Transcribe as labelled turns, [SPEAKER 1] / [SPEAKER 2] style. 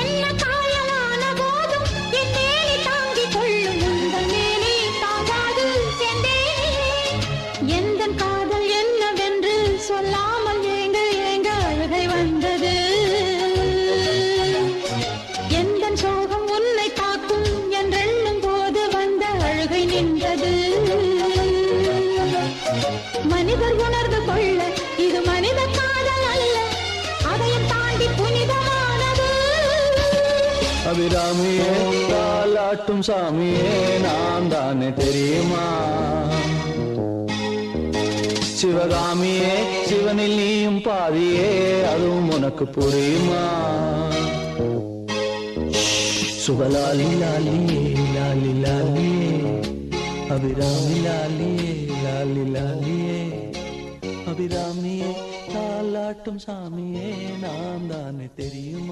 [SPEAKER 1] என்ன காயலான போதும் என் மேனி தாங்கிக் கொள்ளும் உங்கள் மேனி தாங்காது சென்றேனே. எந்தன் காதல் என்னவென்று சொல்லாமல் ஏங்க ஏங்க அழுகை வந்தது. எந்தன் சோகம் உன்னை தாக்கும் என்றெண்ணும் போது வந்த அழுகை நின்றது. மனிதர் உணர்ந்து கொள்ள இது மனித காதல் அல்ல, அதையும் தாண்டி புனிதமானது.
[SPEAKER 2] அபிராமியே தாலாட்டும் சாமியே நான் தானே தெரியுமா? சிவகாமியே சிவனில் நீயும் பாதியே அதுவும் உனக்கு புரியுமா? சுபலாலி லாலியே லாலி லாலியே அபிராமி லாலியே லாலி லாலியே அபிராமியே தாலாட்டும் சாமியே நான் தானே தெரியுமா?